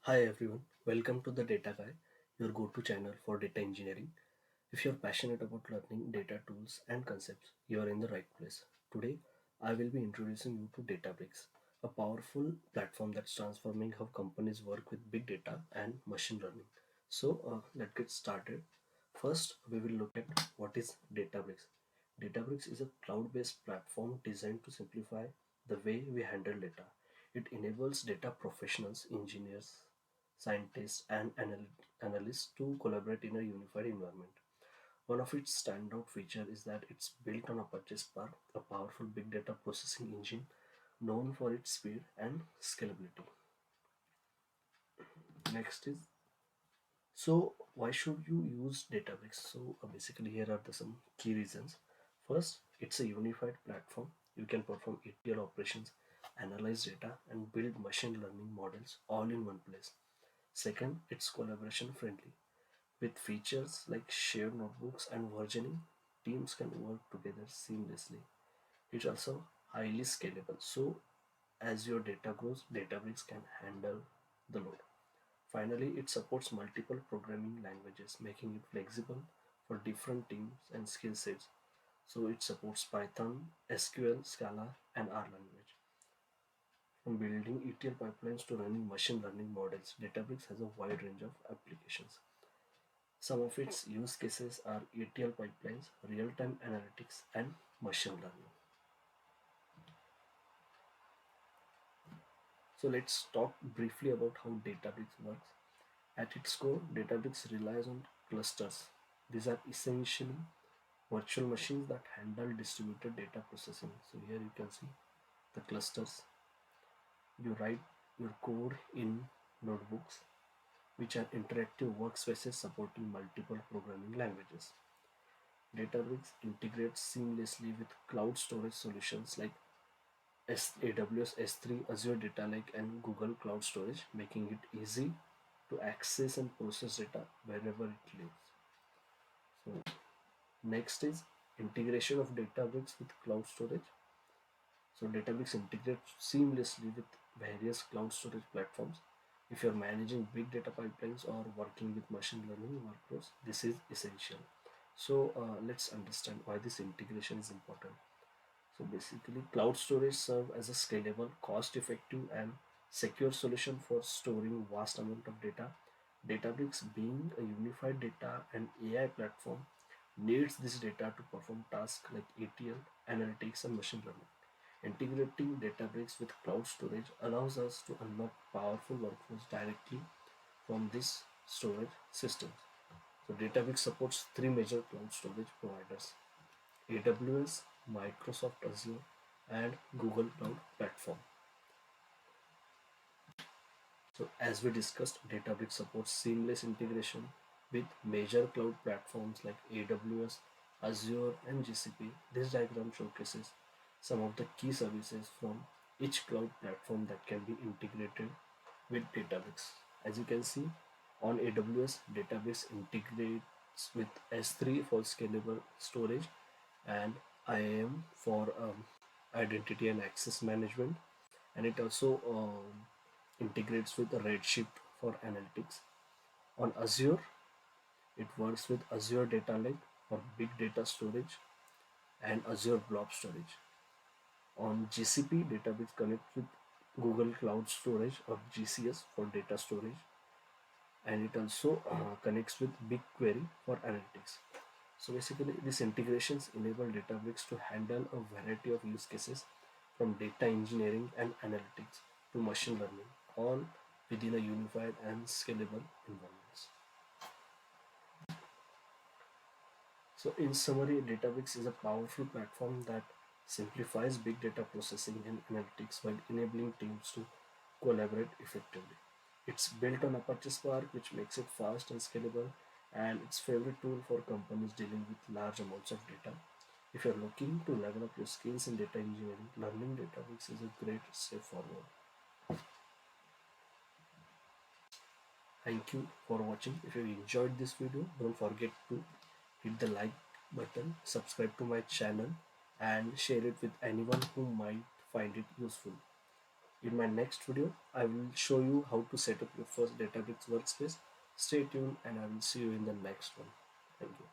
Hi everyone, welcome to the Data Guy, your go-to channel for data engineering. If you're passionate about learning data tools and concepts, you are in the right place. Today, I will be introducing you to Databricks, a powerful platform that's transforming how companies work with big data and machine learning. Let's get started. First, we will look at what is Databricks. Databricks is a cloud-based platform designed to simplify the way we handle data. It enables data professionals, engineers, scientists, and analysts to collaborate in a unified environment. One of its standout features is that it's built on Apache Spark, a powerful big data processing engine known for its speed and scalability. Next is why should you use Databricks? Basically here are some key reasons. First, it's a unified platform. You can perform ETL operations, analyze data, and build machine learning models all in one place. Second, it's collaboration friendly. With features like shared notebooks and versioning, teams can work together seamlessly. It's also highly scalable. So as your data grows, Databricks can handle the load. Finally, it supports multiple programming languages, making it flexible for different teams and skill sets. So it supports Python, SQL, Scala, and R language. From building ETL pipelines to running machine learning models, Databricks has a wide range of applications. Some of its use cases are ETL pipelines, real-time analytics, and machine learning. So let's talk briefly about how Databricks works. At its core, Databricks relies on clusters. These are essentially virtual machines that handle distributed data processing. So here you can see the clusters. You write your code in notebooks, which are interactive workspaces supporting multiple programming languages. Databricks integrates seamlessly with cloud storage solutions like AWS S3, Azure Data Lake, and Google Cloud Storage, making it easy to access and process data wherever it lives. So next is integration of Databricks with cloud storage. So Databricks integrates seamlessly with various cloud storage platforms. If you're managing big data pipelines or working with machine learning workflows, this is essential. Let's understand why this integration is important. So basically, cloud storage serve as a scalable, cost-effective, and secure solution for storing vast amount of data. Databricks, being a unified data and AI platform, needs this data to perform tasks like ETL, analytics, and machine learning. Integrating Databricks with cloud storage allows us to unlock powerful workflows directly from this storage system. So Databricks supports three major cloud storage providers: AWS, Microsoft Azure, and Google Cloud Platform. So as we discussed, Databricks supports seamless integration with major cloud platforms like AWS, Azure, and GCP. This diagram showcases some of the key services from each cloud platform that can be integrated with Databricks. As you can see, on AWS, Databricks integrates with S3 for scalable storage and IAM for identity and access management, and it also integrates with Redshift for analytics. On Azure, it works with Azure Data Lake for big data storage and Azure Blob Storage. On GCP, Databricks connects with Google Cloud Storage or GCS for data storage, and it also connects with BigQuery for analytics. So basically, these integrations enable Databricks to handle a variety of use cases from data engineering and analytics to machine learning, all within a unified and scalable environments. So in summary, Databricks is a powerful platform that simplifies big data processing and analytics while enabling teams to collaborate effectively. It's built on Apache Spark, which makes it fast and scalable, and it's favorite tool for companies dealing with large amounts of data. If you're looking to level up your skills in data engineering, learning Databricks is a great step forward. Thank you for watching. If you enjoyed this video, don't forget to hit the like button, subscribe to my channel, and share it with anyone who might find it useful. In my next video, I will show you how to set up your first Databricks workspace. Stay tuned and I will see you in the next one. Thank you.